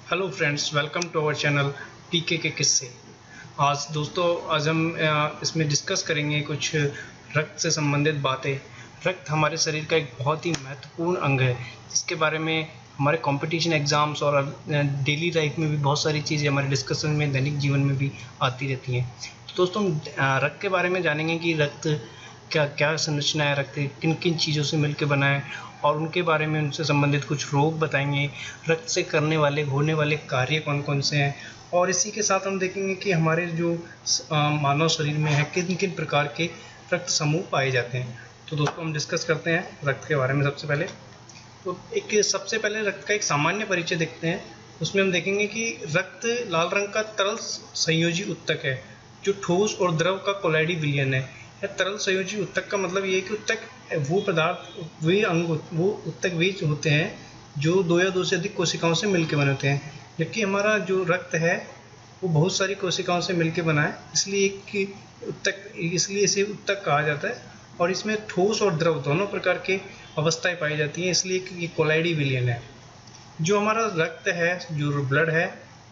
Hello friends, welcome to our channel PK के किस्से। आज हम इसमें डिस्कस करेंगे कुछ रक्त से संबंधित बातें। रक्त हमारे शरीर का एक बहुत ही महत्वपूर्ण अंग है, जिसके बारे में हमारे कंपटीशन एग्ज़ाम्स और डेली लाइफ में भी बहुत सारी चीज़ें हमारे डिस्कशन में, दैनिक जीवन में भी आती रहती हैं। तो दोस्तों, हम रक्त के बारे में जानेंगे कि रक्त क्या क्या संरचना है, रक्त किन किन चीज़ों से मिलकर बना है, और उनके बारे में, उनसे संबंधित कुछ रोग बताएंगे, रक्त से होने वाले कार्य कौन कौन से हैं, और इसी के साथ हम देखेंगे कि हमारे जो मानव शरीर में है किन किन प्रकार के रक्त समूह पाए जाते हैं। तो दोस्तों, हम डिस्कस करते हैं रक्त के बारे में। सबसे पहले रक्त का एक सामान्य परिचय देखते हैं। उसमें हम देखेंगे कि रक्त लाल रंग का तरल संयोजी उत्तक है, जो ठोस और द्रव का कोलाइडी विलयन है। तरल संयोजी उत्तक का मतलब ये है कि उत्तक वो पदार्थ, वो उत्तक वे होते हैं जो दो या दो से अधिक कोशिकाओं से मिलकर बने होते हैं, जबकि हमारा जो रक्त है वो बहुत सारी कोशिकाओं से मिलकर बना है, इसलिए इसे उत्तक कहा जाता है। और इसमें ठोस और द्रव दोनों प्रकार के अवस्थाएं पाई जाती हैं, इसलिए ये कोलाइडी विलयन है। जो हमारा रक्त है, जो ब्लड है,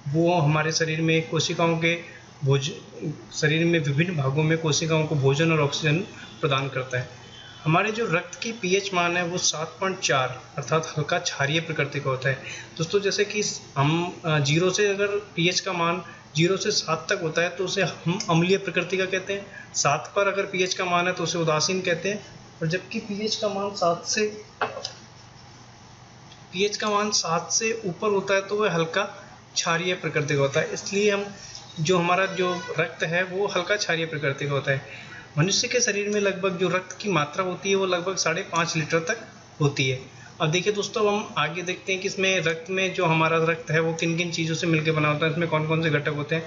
वो हमारे शरीर में कोशिकाओं के शरीर में विभिन्न भागों में कोशिकाओं को भोजन और ऑक्सीजन प्रदान करता है। हमारे जो रक्त की पीएच मान है वो 7.4 अर्थात हल्का क्षारीय प्रकृति का होता है। दोस्तों, जैसे कि हम 0 से अगर पीएच का मान 0 से 7 तक होता है तो उसे हम अम्लीय प्रकृति का कहते हैं। 7 पर अगर पीएच का मान है तो उसे उदासीन कहते हैं। और जबकि पीएच का मान 7 से ऊपर होता है तो वह हल्का क्षारीय प्रकृति का होता है। इसलिए हमारा जो रक्त है वो हल्का क्षारीय प्रकृति का होता है। मनुष्य के शरीर में लगभग जो रक्त की मात्रा होती है वो लगभग 5.5 लीटर तक होती है। अब देखिए दोस्तों, हम आगे देखते हैं कि इसमें रक्त में जो हमारा रक्त है वो किन किन चीज़ों से मिलकर बना होता है, इसमें कौन कौन से घटक होते हैं।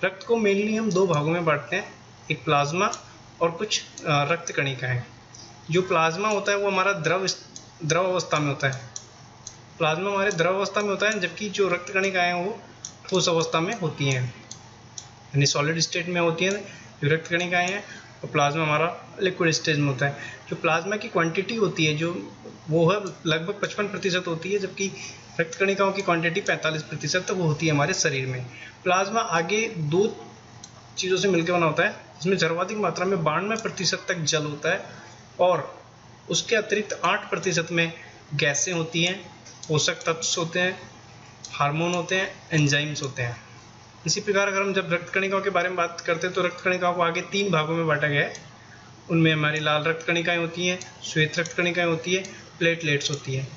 रक्त को मेनली हम दो भागों में बांटते हैं, एक प्लाज्मा और कुछ रक्त कणिकाएं। जो प्लाज्मा होता है वो हमारा द्रव अवस्था में होता है। प्लाज्मा हमारे द्रव अवस्था में होता है, जबकि जो रक्त कणिकाएं हैं वो ठोस अवस्था में होती हैं, यानी सॉलिड स्टेट में होती है जो रक्त कणिकाएं हैं। और प्लाज्मा हमारा लिक्विड स्टेज में होता है। जो प्लाज्मा की क्वांटिटी होती है वो है लगभग 55% होती है, जबकि रक्त कणिकाओं की क्वांटिटी 45% तक वो होती है हमारे शरीर में। प्लाज्मा आगे दो चीज़ों से मिलकर बना होता है, जिसमें सर्वाधिक मात्रा में 92% तक जल होता है, और उसके अतिरिक्त 8% में गैसें होती हैं, पोषक तत्व होते हैं, हार्मोन होते हैं, एंजाइम्स होते हैं। इसी प्रकार अगर हम जब रक्त कणिकाओं के बारे में बात करते हैं तो रक्त कणिकाओं को आगे 3 भागों में बांटा गया है। उनमें हमारी लाल रक्त कणिकाएं होती हैं, श्वेत रक्त कणिकाएं होती है, प्लेटलेट्स होती हैं।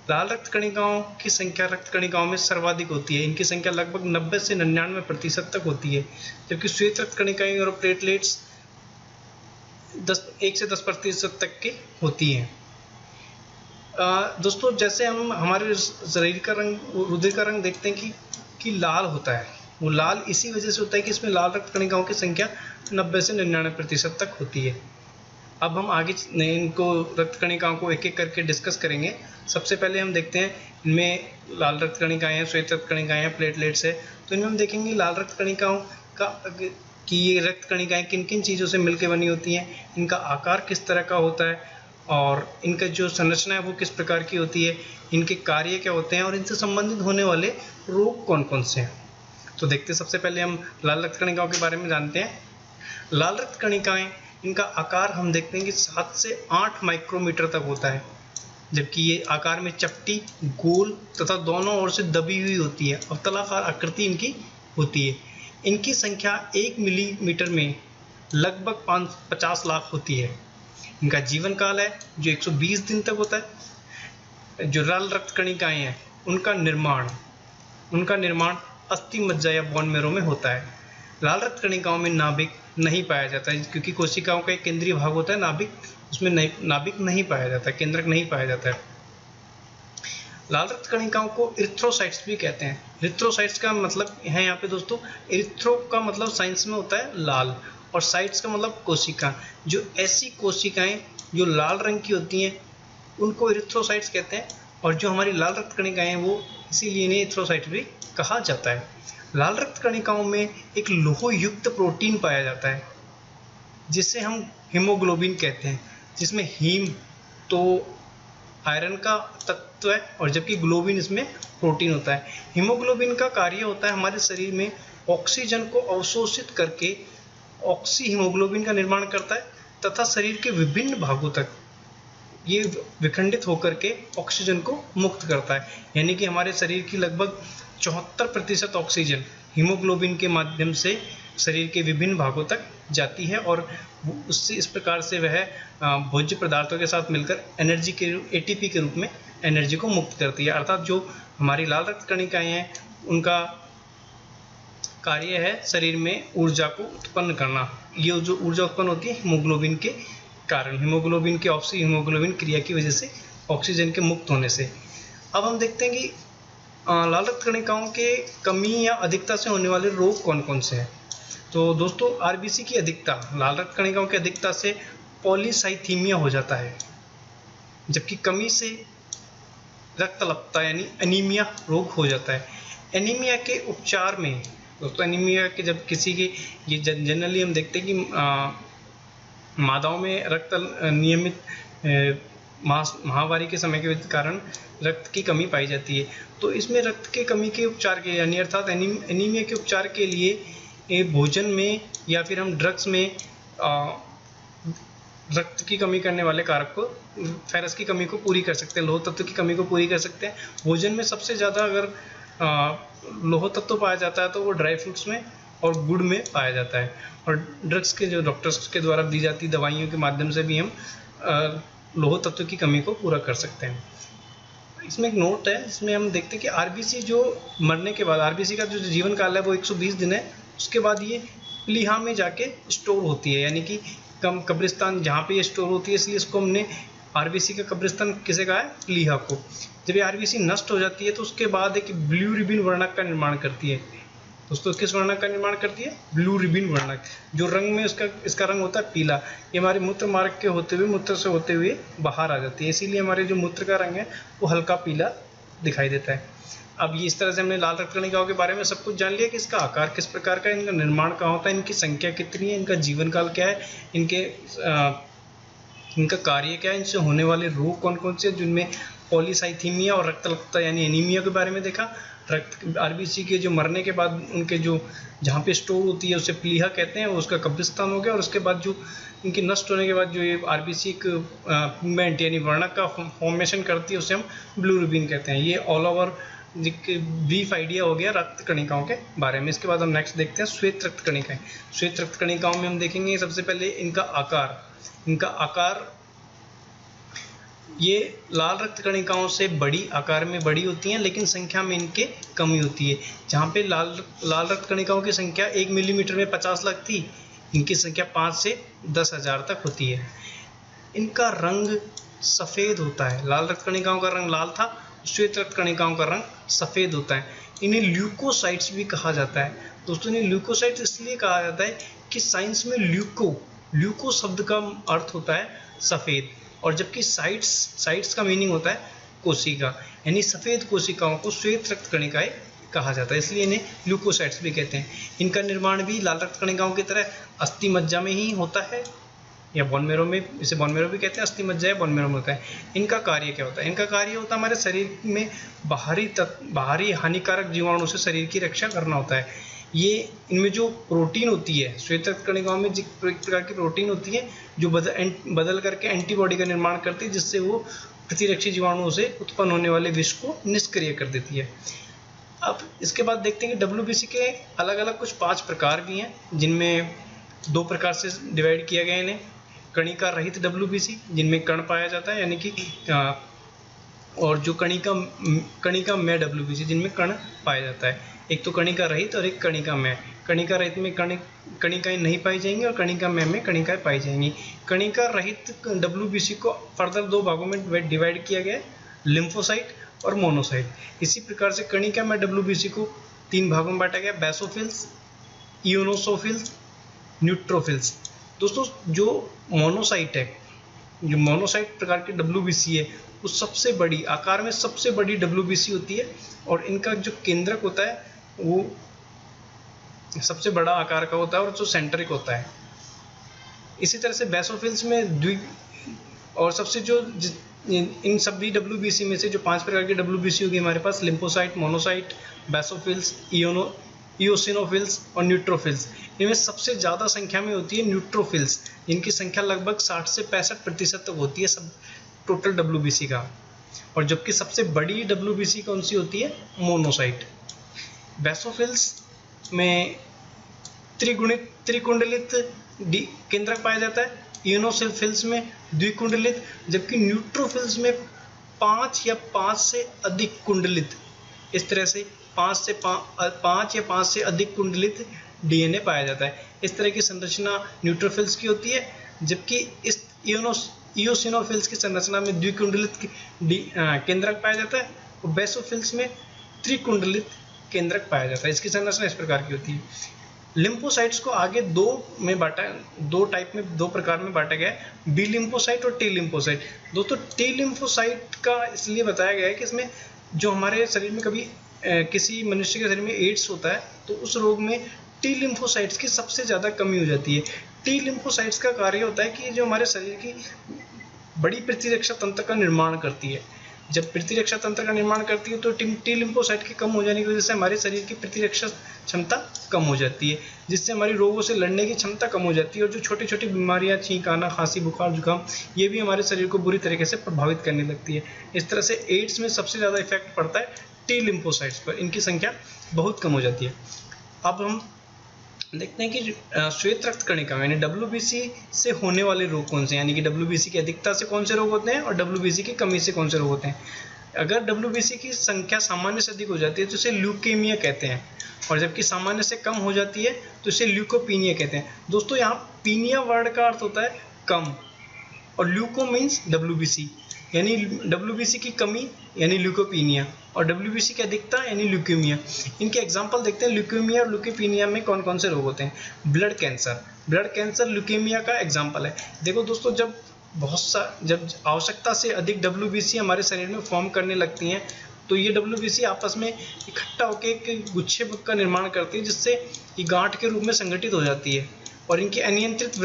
लाल रक्त कणिकाओं की संख्या रक्त कणिकाओं में सर्वाधिक होती है। इनकी संख्या लगभग 90 से 99% तक होती है, जबकि श्वेत रक्त कणिकाएं और प्लेटलेट्स 1 से 10% तक की होती हैं। दोस्तों, जैसे हम हमारे शरीर का रंग, रुधिर का रंग देखते हैं कि लाल होता है, वो लाल इसी वजह से होता है कि इसमें लाल रक्त कणिकाओं की संख्या 90 से 99% तक होती है। अब हम आगे इनको रक्त कणिकाओं को एक एक करके डिस्कस करेंगे। सबसे पहले हम देखते हैं इनमें लाल रक्त कणिकाएं हैं, श्वेत रक्त कणिकाएं हैं, प्लेटलेट्स है। तो इनमें हम देखेंगे लाल रक्त कणिकाओं कि ये रक्त कणिकाएं किन किन चीज़ों से मिलकर बनी होती हैं, इनका आकार किस तरह का होता है, और इनका जो संरचना है वो किस प्रकार की होती है, इनके कार्य क्या होते हैं, और इनसे संबंधित होने वाले रोग कौन कौन से हैं। तो देखते हैं, सबसे पहले हम लाल रक्त कणिकाओं के बारे में जानते हैं। लाल रक्त कणिकाएं, इनका आकार हम देखते हैं कि 7 से 8 माइक्रोमीटर तक होता है, जबकि ये आकार में चपटी, गोल तथा दोनों ओर से दबी हुई होती है। अवतलाकार आकृति इनकी होती है। इनकी संख्या 1 मिलीमीटर में लगभग 50 लाख होती है। इनका जीवन काल है जो 120 दिन तक होता है। जो लाल रक्त कणिकाएं हैं उनका निर्माण अस्थि मज्जा या बोन मैरो में होता है। लाल रक्त कणिकाओं में नाभिक नहीं पाया जाता है, क्योंकि कोशिकाओं का एक केंद्रीय भाग होता है नाभिक, उसमें नाभिक नहीं पाया जाता है, केंद्रक नहीं पाया जाता है। लाल रक्त कणिकाओं को इरिथ्रोसाइट्स भी कहते हैं। इरिथ्रोसाइट्स का मतलब है यहाँ पे दोस्तों, इरिथ्रो का मतलब साइंस में होता है लाल, और साइट्स का मतलब कोशिका। जो ऐसी कोशिकाएं जो लाल रंग की होती हैं उनको इरिथ्रोसाइट्स कहते हैं, और जो हमारी लाल रक्त कणिकाएं हैं वो इसीलिए इन्हें इरिथ्रोसाइट भी कहा जाता है। लाल रक्त कणिकाओं में एक लोह युक्त प्रोटीन पाया जाता है जिसे हम हीमोग्लोबिन कहते हैं, जिसमें हीम तो आयरन का तत्व है और जबकि ग्लोबिन इसमें प्रोटीन होता है। हीमोग्लोबिन का कार्य होता है हमारे शरीर में ऑक्सीजन को अवशोषित करके ऑक्सी हीमोग्लोबिन का निर्माण करता है तथा शरीर के विभिन्न भागों तक ये विखंडित होकर के ऑक्सीजन को मुक्त करता है। यानी कि हमारे शरीर की लगभग 74% ऑक्सीजन हीमोग्लोबिन के माध्यम से शरीर के विभिन्न भागों तक जाती है और उससे इस प्रकार से वह भोज्य पदार्थों के साथ मिलकर एनर्जी के एटीपी के रूप में एनर्जी को मुक्त करती है। अर्थात जो हमारी लाल रक्त कणिकाएं हैं उनका कार्य है शरीर में ऊर्जा को उत्पन्न करना। ये जो ऊर्जा उत्पन्न होती है हीमोग्लोबिन के कारण, हीमोग्लोबिन के ऑक्सी हीमोग्लोबिन क्रिया की वजह से, ऑक्सीजन के मुक्त होने से। अब हम देखते हैं कि लाल रक्त कणिकाओं के कमी या अधिकता से होने वाले रोग कौन कौन से हैं। तो दोस्तों आरबीसी की अधिकता, लाल रक्त कणिकाओं की अधिकता से पॉलीसाइथीमिया हो जाता है, जबकि कमी से रक्तअल्पता यानी एनीमिया रोग हो जाता है। एनीमिया के उपचार में दोस्तों, एनीमिया के जब किसी की, ये जनरली हम देखते हैं कि मादाओं में रक्त नियमित माहवारी के समय के कारण रक्त की कमी पाई जाती है। तो इसमें रक्त के कमी के उपचार के यानी अर्थात एनीमिया के उपचार के लिए भोजन में या फिर हम ड्रग्स में रक्त की कमी करने वाले कारक को, फेरस की कमी को पूरी कर सकते हैं, लोह तत्व की कमी को पूरी कर सकते हैं। भोजन में सबसे ज़्यादा अगर लोह तत्व पाया जाता है तो वो ड्राई फ्रूट्स में और गुड़ में पाया जाता है। और ड्रग्स के जो डॉक्टर्स के द्वारा दी जाती दवाइयों के माध्यम से भी हम लोह तत्व की कमी को पूरा कर सकते हैं। इसमें एक नोट है, इसमें हम देखते हैं कि आरबीसी जो मरने के बाद, आरबीसी का जो जीवन काल है वो 120 दिन है, उसके बाद ये प्लीहा में जाके स्टोर होती है, यानी कि कब्रिस्तान जहाँ पे ये स्टोर होती है, इसलिए इसको हमने आरबीसी का कब्रिस्तान किसे कहा है, प्लीहा को। जब ये आरबीसी नष्ट हो जाती है तो उसके बाद एक ब्लू रिबिन वर्णक का निर्माण करती है। दोस्तों किस वर्णक का निर्माण करती है, ब्लू रिबिन वर्णक, जो रंग में इसका रंग होता है पीला। ये हमारे मूत्र मार्ग के होते हुए, मूत्र से होते हुए बाहर आ जाती है, इसीलिए हमारे जो मूत्र का रंग है वो हल्का पीला दिखाई देता है। अब ये इस तरह से हमने लाल रक्त कणिकाओं के बारे में सब कुछ जान लिया कि इसका आकार किस प्रकार का है, इनका निर्माण कहाँ होता है, इनकी संख्या कितनी है, इनका जीवन काल क्या है, इनका कार्य क्या है, इनसे होने वाले रोग कौन कौन से, जिनमें पॉलीसाइथीमिया और रक्तअल्पता यानी एनीमिया के बारे में देखा। रक्त आरबीसी के जो मरने के बाद उनके जो जहाँ पे स्टोर होती है उसे प्लीहा कहते हैं, वो उसका कब्रिस्तान हो गया। और उसके बाद जो इनके नष्ट होने के बाद जो ये आरबीसी एक पिगमेंट यानी वर्णक का फॉर्मेशन करती है उसे हम ब्लू रिबिन कहते हैं। ये ऑल ओवर ब्रीफ आइडिया हो गया रक्त कणिकाओं के बारे में। इसके बाद हम नेक्स्ट देखते हैं श्वेत रक्त कणिकाएं। श्वेत रक्त कणिकाओं में हम देखेंगे सबसे पहले इनका आकार ये लाल रक्त कणिकाओं से बड़ी आकार में बड़ी होती हैं, लेकिन संख्या में इनके कमी होती है। जहाँ पे लाल रक्त कणिकाओं की संख्या 1 मिलीमीटर में 50 लाख थी, इनकी संख्या 5 से 10,000 तक होती है। इनका रंग सफ़ेद होता है, लाल रक्त कणिकाओं का रंग लाल था, श्वेत रक्त कणिकाओं का रंग सफ़ेद होता है। इन्हें ल्यूकोसाइट्स भी कहा जाता है। दोस्तों इन्हें ल्यूकोसाइट्स इसलिए कहा जाता है कि साइंस में ल्यूको शब्द का अर्थ होता है सफ़ेद, और जबकि साइट्स का मीनिंग होता है कोशिका, यानी सफ़ेद कोशिकाओं को श्वेत रक्त कणिकाएं कहा जाता है, इसलिए इन्हें ल्यूकोसाइट्स भी कहते हैं। इनका निर्माण भी लाल रक्त कणिकाओं की तरह अस्थि मज्जा में ही होता है, या बोन मैरो में, इसे बोन मैरो भी कहते हैं, अस्थि मज्जा या बोन मैरो में होता है। इनका कार्य क्या होता है, इनका कार्य होता है हमारे शरीर में बाहरी हानिकारक जीवाणु से शरीर की रक्षा करना होता है। ये इनमें जो प्रोटीन होती है, श्वेत रक्त कणिकाओं में जिस प्रकार की प्रोटीन होती है जो बदल करके एंटीबॉडी का निर्माण करती है, जिससे वो प्रतिरक्षी जीवाणुओं से उत्पन्न होने वाले विष को निष्क्रिय कर देती है। अब इसके बाद देखते हैं कि डब्ल्यूबीसी के अलग अलग कुछ 5 प्रकार भी हैं, जिनमें 2 प्रकार से डिवाइड किया गया इन्हें। कणिका रहित डब्ल्यूबीसी, जिनमें कण पाया जाता है यानी कि, और जो कणिका में डब्ल्यूबीसी, जिनमें कण पाया जाता है। एक तो कणिका रहित और एक कणिका में। कणिका रहित में कणिकाएं नहीं पाई जाएंगी और कणिका में कणिकाएं पाई जाएंगी। कणिका रहित डब्ल्यूबीसी को फर्दर 2 भागों में डिवाइड किया गया है, लिम्फोसाइट और मोनोसाइट। इसी प्रकार से कणिका में डब्ल्यूबीसी को 3 भागों में बांटा गया, बेसोफिल्स, इयोनोसोफिल्स, न्यूट्रोफिल्स। दोस्तों जो मोनोसाइट है, जो मोनोसाइट प्रकार के डब्ल्यूबीसी है, वो सबसे बड़ी, आकार में सबसे बड़ी डब्ल्यूबीसी होती है, और इनका जो केंद्रक होता है वो सबसे बड़ा आकार का होता है और जो सेंट्रिक होता है। इसी तरह से बेसोफिल्स में और सबसे जो इन सभी डब्ल्यूबीसी में से जो 5 प्रकार की डब्ल्यूबीसी होगी हमारे पास, लिम्फोसाइट, मोनोसाइट, बेसोफिल्स, इयोसिनोफिल्स और न्यूट्रोफिल्स। इनमें सबसे ज़्यादा संख्या में होती है न्यूट्रोफिल्स, जिनकी संख्या लगभग 60 से 65% तक होती है सब टोटल डब्ल्यूबीसी का। और जबकि सबसे बड़ी डब्ल्यूबीसी कौन सी होती है? मोनोसाइट। बेसोफिल्स में त्रिकुंडलित केंद्रक पाया जाता है, इयोनोफिल्स में द्विकुंडलित, जबकि न्यूट्रोफिल्स में 5 या 5 से अधिक कुंडलित, इस तरह से 5 या 5 से अधिक कुंडलित डीएनए पाया जाता है। इस तरह की संरचना न्यूट्रोफिल्स की होती है, जबकि इस इयोसिनोफिल्स की संरचना में द्विकुंडलित केंद्रक पाया जाता है और बेसोफिल्स में त्रिकुंडलित केंद्रक पाया जाता है। इसकी संरचना इस प्रकार की होती है। लिम्फोसाइट्स को आगे दो प्रकार में बांटा गया है, बी लिम्फोसाइट और टी लिम्फोसाइट। दोस्तों टी लिम्फोसाइट का इसलिए बताया गया है कि इसमें जो हमारे शरीर में कभी किसी मनुष्य के शरीर में एड्स होता है तो उस रोग में टी लिम्फोसाइट्स की सबसे ज़्यादा कमी हो जाती है। टी लिम्फोसाइट्स का कार्य होता है कि जो हमारे शरीर की बड़ी प्रतिरक्षा तंत्र का निर्माण करती है। जब प्रतिरक्षा तंत्र का निर्माण करती है तो टी लिम्फोसाइट के कम हो जाने की वजह से हमारे शरीर की प्रतिरक्षा क्षमता कम हो जाती है, जिससे हमारी रोगों से लड़ने की क्षमता कम हो जाती है और जो छोटी छोटी बीमारियां, छींक आना, खांसी, बुखार, जुकाम, ये भी हमारे शरीर को बुरी तरीके से प्रभावित करने लगती है। इस तरह से एड्स में सबसे ज़्यादा इफेक्ट पड़ता है टी लिम्फोसाइट्स पर, इनकी संख्या बहुत कम हो जाती है। अब हम देखते हैं कि श्वेत रक्त कणिका यानी डब्ल्यूबीसी से होने वाले रोग कौन से, यानी कि डब्ल्यूबीसी की अधिकता से कौन से रोग होते हैं और डब्ल्यूबीसी की कमी से कौन से रोग होते हैं। अगर डब्ल्यूबीसी की संख्या सामान्य से अधिक हो जाती है तो इसे ल्यूकेमिया कहते हैं, और जबकि सामान्य से कम हो जाती है तो इसे ल्यूकोपीनिया कहते हैं। दोस्तों यहाँ पीनिया वर्ड का अर्थ होता है कम, और ल्यूको मीन्स डब्ल्यूबीसी, यानी डब्ल्यूबीसी की कमी यानी ल्यूकोपीनिया, और डब्ल्यूबीसी की अधिकता यानी ल्यूकेमिया। इनके एग्जांपल देखते हैं, ल्यूकेमिया और ल्यूकोपीनिया में कौन कौन से रोग होते हैं। ब्लड कैंसर ल्यूकेमिया का एग्जांपल है। देखो दोस्तों, जब आवश्यकता से अधिक डब्ल्यूबीसी हमारे शरीर में फॉर्म करने लगती हैं तो ये डब्ल्यूबीसी आपस में इकट्ठा होकर एक गुच्छे का निर्माण करती है, जिससे ये गांठ के रूप में संगठित हो जाती है, और इनकी अनियंत्रित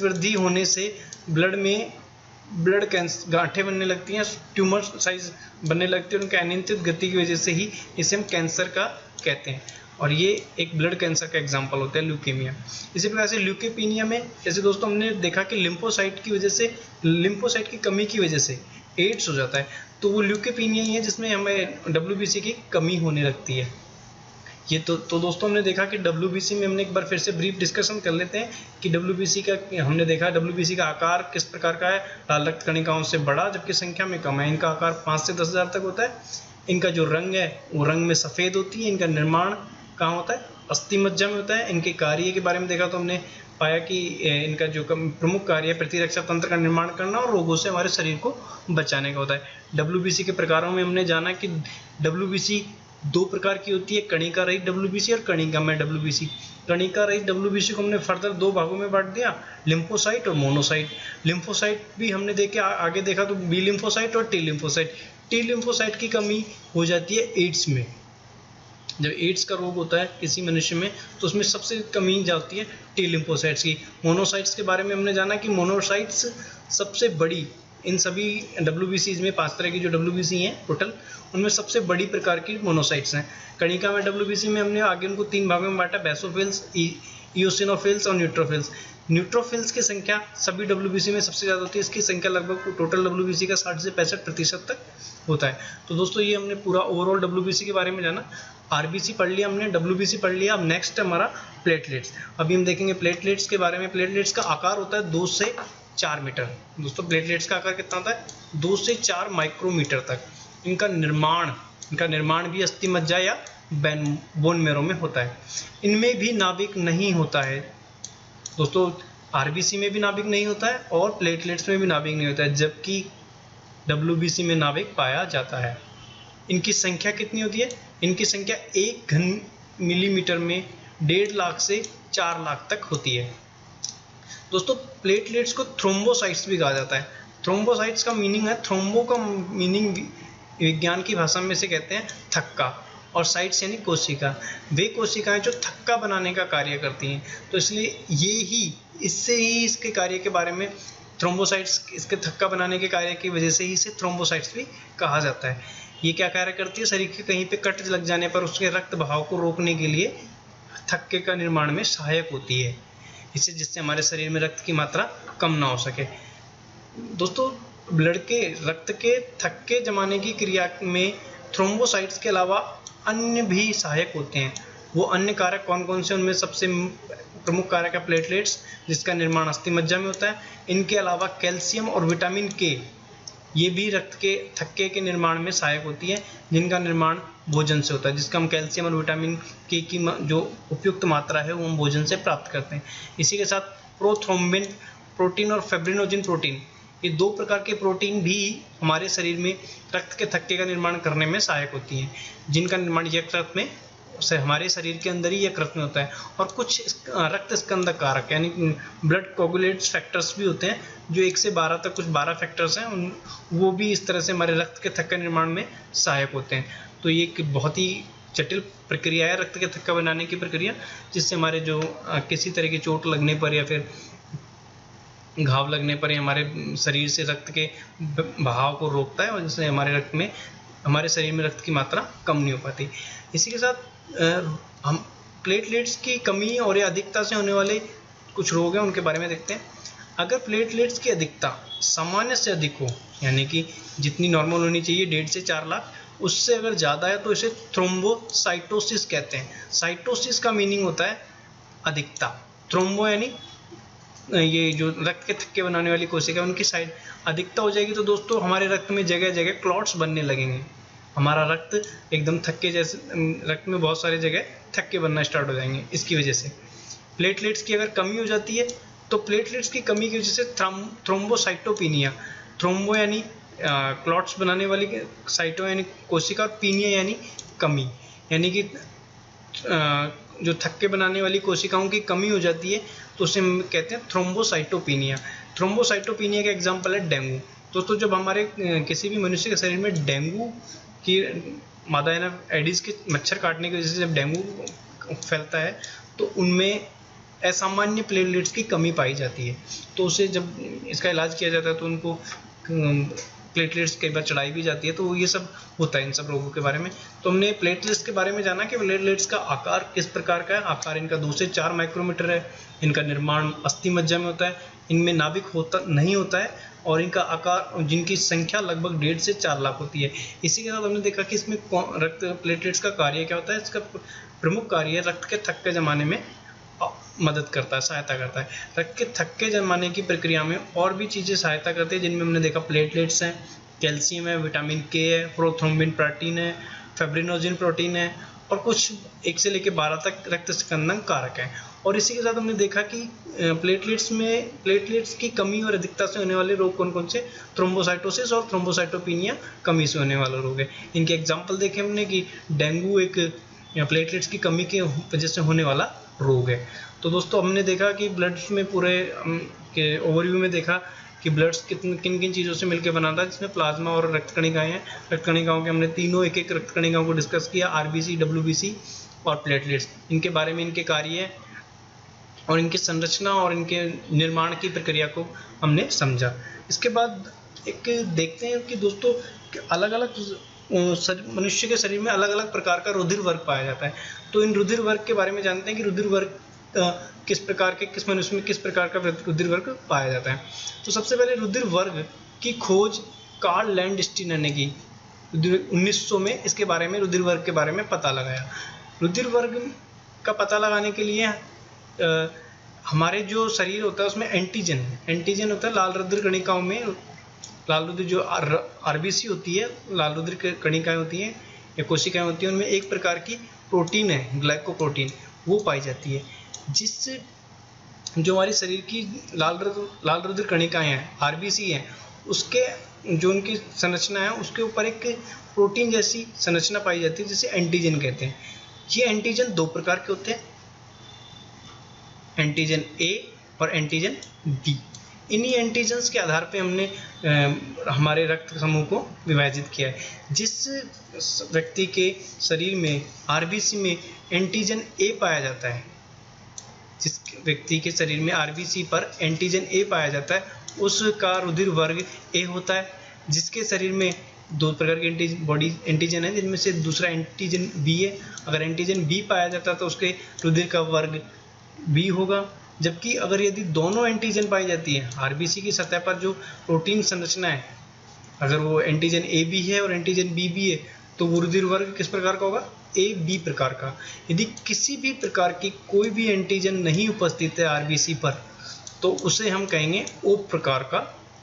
वृद्धि होने से ब्लड कैंसर गांठें बनने लगती हैं, ट्यूमर साइज बनने लगती है, उनके अनियंत्रित गति की वजह से ही इसे हम कैंसर का कहते हैं, और ये एक ब्लड कैंसर का एग्जांपल होता है ल्यूकेमिया। इसी प्रकार से ल्यूकोपीनिया में जैसे दोस्तों हमने देखा कि लिम्फोसाइट की कमी की वजह से एड्स हो जाता है, तो वो ल्यूकोपीनिया ही है जिसमें हमें डब्ल्यूबीसी की कमी होने लगती है। ये तो दोस्तों हमने देखा कि डब्ल्यूबीसी में हमने एक बार फिर से ब्रीफ डिस्कशन कर लेते हैं कि डब्ल्यूबीसी का आकार किस प्रकार का है। लाल रक्त कणिकाओं से बड़ा जबकि संख्या में कम है। इनका आकार 5 से 10,000 तक होता है। इनका जो रंग है वो रंग में सफ़ेद होती है। इनका निर्माण कहाँ होता है? अस्थि मज्जा में होता है। इनके कार्य के बारे में देखा तो हमने पाया कि इनका जो प्रमुख कार्य है प्रतिरक्षा तंत्र का निर्माण करना और रोगों से हमारे शरीर को बचाने का होता है। डब्ल्यूबीसी के प्रकारों में हमने जाना कि डब्ल्यूबीसी 2 प्रकार की होती है, कणिका रहित डब्ल्यूबीसी और कणिकामय डब्ल्यूबीसी। कणिका रहित डब्ल्यूबीसी को हमने फर्दर 2 भागों में बांट दिया, लिम्फोसाइट और मोनोसाइट। लिम्फोसाइट भी हमने आगे देखा तो बी लिम्फोसाइट और टी लिम्फोसाइट। टी लिम्फोसाइट की कमी हो जाती है एड्स में। जब एड्स का रोग होता है किसी मनुष्य में तो उसमें सबसे कमी जाती है टी लिम्फोसाइट्स की। मोनोसाइट्स के बारे में हमने जाना कि मोनोसाइट्स सबसे बड़ी, इन सभी डब्ल्यूबीसीज में 5 तरह की जो डब्ल्यूबीसी हैं टोटल, उनमें सबसे बड़ी प्रकार की मोनोसाइट्स हैं। कणिका में डब्ल्यूबीसी में हमने आगे उनको 3 भागों में बांटा, बेसोफिल्स, इयोसिनोफिल्स और न्यूट्रोफिल्स। न्यूट्रोफिल्स की संख्या सभी डब्ल्यूबीसी में सबसे ज़्यादा होती है। इसकी संख्या लगभग टोटल डब्ल्यूबीसी का 60 से 65% तक होता है। तो दोस्तों ये हमने पूरा ओवरऑल डब्ल्यूबीसी के बारे में जाना। आरबीसी पढ़ लिया हमने, डब्ल्यूबीसी पढ़ लिया। अब नेक्स्ट हमारा प्लेटलेट्स। अभी हम देखेंगे प्लेटलेट्स के बारे में। प्लेटलेट्स का आकार होता है 2 से 4 मीटर। दोस्तों प्लेटलेट्स का आकार कितना होता है? 2 से 4 माइक्रोमीटर तक। इनका निर्माण भी अस्थि मज्जा या बोन मैरो में होता है। इनमें भी नाभिक नहीं होता है दोस्तों। आरबीसी में भी नाभिक नहीं होता है और प्लेटलेट्स में भी नाभिक नहीं होता है, जबकि डब्ल्यूबीसी में नाभिक पाया जाता है। इनकी संख्या कितनी होती है? इनकी संख्या 1 घन मिलीमीटर में 1.5 लाख से 4 लाख तक होती है। दोस्तों प्लेटलेट्स को थ्रोम्बोसाइट्स भी कहा जाता है। थ्रोम्बोसाइट्स का मीनिंग है, थ्रोम्बो का मीनिंग विज्ञान की भाषा में से कहते हैं थक्का, और साइट्स यानी कोशिका। वे कोशिकाएं जो थक्का बनाने का कार्य करती हैं, तो इसलिए इससे ही इसके कार्य के बारे में थ्रोम्बोसाइट्स इसके थक्का बनाने के कार्य की वजह से ही इसे थ्रोम्बोसाइट्स भी कहा जाता है। ये क्या कार्य करती है, शरीर के कहीं पे कट लग जाने पर उसके रक्त बहाव को रोकने के लिए थक्के का निर्माण में सहायक होती है, इससे जिससे हमारे शरीर में रक्त की मात्रा कम ना हो सके। दोस्तों, ब्लड के रक्त के थक्के जमाने की क्रिया में थ्रोम्बोसाइट्स के अलावा अन्य भी सहायक होते हैं। वो अन्य कारक कौन कौन से, उनमें सबसे प्रमुख कारक है प्लेटलेट्स, जिसका निर्माण अस्थि मज्जा में होता है। इनके अलावा कैल्शियम और विटामिन के, ये भी रक्त के थक्के के निर्माण में सहायक होती है, जिनका निर्माण भोजन से होता है, जिसका हम कैल्शियम और विटामिन के की जो उपयुक्त मात्रा है वो हम भोजन से प्राप्त करते हैं। इसी के साथ प्रोथ्रोम्बिन प्रोटीन और फाइब्रिनोजेन प्रोटीन, ये दो प्रकार के प्रोटीन भी हमारे शरीर में रक्त के थक्के का निर्माण करने में सहायक होती हैं, जिनका निर्माण यकृत में से हमारे शरीर के अंदर ही यकृत में होता है। और कुछ रक्त स्कंदक कारक यानी ब्लड कोगुलेट्स फैक्टर्स भी होते हैं, जो 1 से 12 तक कुछ 12 फैक्टर्स हैं, वो भी इस तरह से हमारे रक्त के थक्का निर्माण में सहायक होते हैं। तो ये एक बहुत ही जटिल प्रक्रिया है रक्त के थक्का बनाने की प्रक्रिया, जिससे हमारे जो किसी तरह की चोट लगने पर या फिर घाव लगने पर हमारे शरीर से रक्त के बहाव को रोकता है, और जिससे हमारे शरीर में रक्त की मात्रा कम नहीं हो पाती। इसी के साथ हम प्लेटलेट्स की कमी और या अधिकता से होने वाले कुछ रोग हैं, उनके बारे में देखते हैं। अगर प्लेटलेट्स की अधिकता सामान्य से अधिक हो, यानी कि जितनी नॉर्मल होनी चाहिए 1.5 से 4 लाख, उससे अगर ज़्यादा है तो इसे थ्रोम्बोसाइटोसिस कहते हैं। साइटोसिस का मीनिंग होता है अधिकता, थ्रोम्बो यानी ये जो रक्त के थक्के बनाने वाली कोशिका, उनकी साइड अधिकता हो जाएगी तो दोस्तों हमारे रक्त में जगह जगह क्लॉट्स बनने लगेंगे। हमारा रक्त एकदम थक्के जैसे, रक्त में बहुत सारी जगह थक्के बनना स्टार्ट हो जाएंगे इसकी वजह से। प्लेटलेट्स की अगर कमी हो जाती है तो प्लेटलेट्स की कमी की वजह से थ्रोम्बोसाइटोपिनिया, थ्रोम्बो यानी क्लॉट्स बनाने वाली, साइटो यानी कोशिका, और पीनिया यानी कमी, यानी कि जो थक्के बनाने वाली कोशिकाओं की कमी हो जाती है तो उसे हम कहते हैं थ्रोम्बोसाइटोपिनिया। थ्रोम्बोसाइटोपिनिया का एग्जाम्पल है डेंगू। दोस्तों, जब हमारे किसी भी मनुष्य के शरीर में डेंगू की मादा एडिस के मच्छर काटने की वजह से जब डेंगू फैलता है तो उनमें असामान्य प्लेटलेट्स की कमी पाई जाती है। तो उसे जब इसका इलाज किया जाता है तो उनको प्लेटलेट्स कई बार चढ़ाई भी जाती है। तो ये सब होता है इन सब रोगों के बारे में। तो हमने प्लेटलेट्स के बारे में जाना कि प्लेटलेट्स का आकार किस प्रकार का है। आकार इनका 2 से 4 माइक्रोमीटर है। इनका निर्माण अस्थि मज्जा में होता है। इनमें नाभिक नहीं होता है और इनका आकार, जिनकी संख्या लगभग 1.5 से 4 लाख होती है। इसी के साथ हमने देखा कि इसमें रक्त प्लेटलेट्स का कार्य क्या होता है। इसका प्रमुख कार्य रक्त के थक्के जमाने में मदद करता है, सहायता करता है। रक्त के थक्के जमाने की प्रक्रिया में और भी चीज़ें सहायता करती है, जिनमें हमने देखा प्लेटलेट्स हैं, कैल्शियम है, विटामिन के है, प्रोथ्रोम्बिन प्रोटीन है, फाइब्रिनोजेन प्रोटीन है, और कुछ 1 से लेकर 12 तक रक्त स्कंदन कारक है। और इसी के साथ हमने देखा कि प्लेटलेट्स की कमी और अधिकता से होने वाले रोग कौन कौन से, थ्रोम्बोसाइटोसिस और थ्रोम्बोसाइटोपिनिया कमी से होने वाला रोग है। इनके एग्जाम्पल देखे हमने कि डेंगू एक प्लेटलेट्स की कमी की वजह से होने वाला रोग है। तो दोस्तों, हमने देखा कि ब्लड्स में पूरे के ओवरव्यू में देखा कि ब्लड्स किन किन चीज़ों से मिलकर बनाता है, जिसमें प्लाज्मा और रक्त कणिकाएं हैं। रक्त कणिकाओं के हमने तीनों एक रक्त कणिकाओं को डिस्कस किया, आरबीसी, डब्ल्यूबीसी और प्लेटलेट्स। इनके बारे में, इनके कार्य और इनकी संरचना और इनके निर्माण की प्रक्रिया को हमने समझा। इसके बाद एक देखते हैं कि दोस्तों अलग अलग मनुष्य के शरीर में अलग अलग प्रकार का रुधिर वर्ग पाया जाता है। तो इन रुधिर वर्ग के बारे में जानते हैं कि रुधिर वर्ग किस प्रकार के, किस मनुष्य में किस प्रकार का रुधिर वर्ग पाया जाता है। तो सबसे पहले रुधिर वर्ग की खोज कार्ल लैंडस्टीनर ने की 1900 में। इसके बारे में, रुधिर वर्ग के बारे में पता लगाया। रुधिर वर्ग का पता लगाने के लिए हमारे जो शरीर होता है उसमें एंटीजन होता है। लाल रुधिर कणिकाओं में, लाल रुधिर जो आरबीसी होती है, लाल रुधिर कणिकाएं होती हैं या कोशिकाएं होती हैं, उनमें एक प्रकार की प्रोटीन है, ग्लाइकोप्रोटीन, वो पाई जाती है। जिससे जो हमारी शरीर की लाल रुधिर कणिकाएं हैं, आरबीसी हैं, उसके जो उनकी संरचना है उसके ऊपर एक प्रोटीन जैसी संरचना पाई जाती है, जिसे एंटीजन कहते हैं। ये एंटीजन 2 प्रकार के होते हैं, एंटीजन ए और एंटीजन बी। इन्हीं एंटीजन्स के आधार पे हमने हमारे रक्त समूह को विभाजित किया है। जिस व्यक्ति के शरीर में आरबीसी में एंटीजन ए पाया जाता है, जिस व्यक्ति के शरीर में आरबीसी पर एंटीजन ए पाया जाता है, उसका रुधिर वर्ग ए होता है। जिसके शरीर में दो प्रकार के एंटीजन है, जिनमें से दूसरा एंटीजन बी है। अगर एंटीजन बी पाया जाता है तो उसके रुधिर का वर्ग बी होगा। जबकि अगर यदि दोनों एंटीजन पाई जाती है, आरबीसी की सतह पर जो प्रोटीन संरचना है, अगर वो एंटीजन ए बी है और एंटीजन बी भी है, तो वो रुधिर वर्ग किस प्रकार का होगा? ए बी प्रकार का। यदि किसी भी प्रकार की कोई भी एंटीजन नहीं उपस्थित है आरबीसी पर, तो उसे हम कहेंगे ओ प्रकार का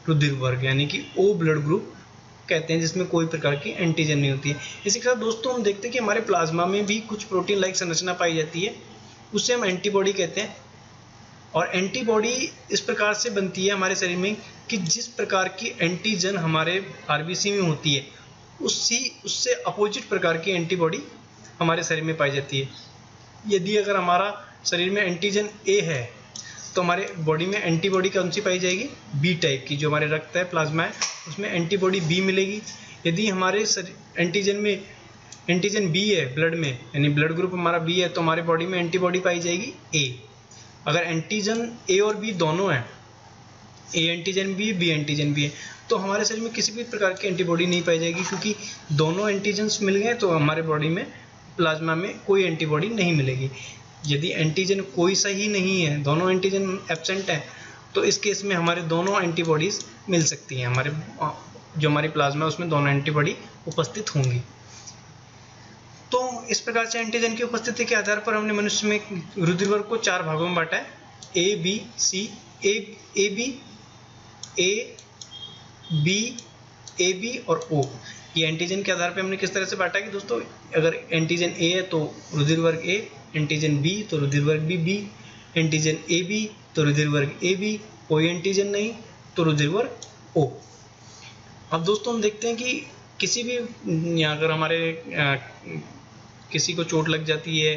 रुधिर वर्ग, यानी कि ओ ब्लड ग्रुप कहते हैं, जिसमें कोई प्रकार की एंटीजन नहीं होती है। इसी के साथ दोस्तों हम देखते हैं कि हमारे प्लाज्मा में भी कुछ प्रोटीन लाइक संरचना पाई जाती है, उसे हम एंटीबॉडी कहते हैं। और एंटीबॉडी इस प्रकार से बनती है हमारे शरीर में कि जिस प्रकार की एंटीजन हमारे आरबीसी में होती है, उससे अपोजिट प्रकार की एंटीबॉडी हमारे शरीर में पाई जाती है। यदि अगर हमारा शरीर में एंटीजन ए है, तो हमारे बॉडी में एंटीबॉडी कौन सी पाई जाएगी? बी टाइप की। जो हमारे रक्त है, प्लाज्मा है, उसमें एंटीबॉडी बी मिलेगी। यदि हमारे एंटीजन में एंटीजन बी है ब्लड में, यानी ब्लड ग्रुप हमारा बी है, तो हमारे बॉडी में एंटीबॉडी पाई जाएगी ए। अगर एंटीजन ए और बी दोनों हैं, A antigen B, B antigen B है, तो हमारे शरीर में किसी भी प्रकार की एंटीबॉडी नहीं पाई जाएगी, क्योंकि दोनों एंटीजन्स मिल गए तो हमारे बॉडी में, प्लाज्मा में कोई एंटीबॉडी नहीं मिलेगी। यदि एंटीजन कोई सही नहीं है, दोनों एंटीजन एब्सेंट हैं, तो इस केस में हमारे दोनों एंटीबॉडीज मिल सकती हैं। हमारे जो हमारी प्लाज्मा है उसमें दोनों एंटीबॉडी उपस्थित होंगी। तो इस प्रकार से एंटीजन की उपस्थिति के आधार पर हमने मनुष्य में रुधिर वर्ग को 4 भागों में बांटा है, A B C. A B और ओ। ये एंटीजन के आधार पर हमने किस तरह से बांटा कि दोस्तों, अगर एंटीजन ए है तो रुधिर वर्ग ए, एंटीजन बी तो रुधिर वर्ग बी, एंटीजन ए बी तो रुधिर वर्ग ए बी, कोई एंटीजन नहीं तो रुधिर वर्ग ओ। अब दोस्तों हम देखते हैं कि किसी भी, अगर हमारे किसी को चोट लग जाती है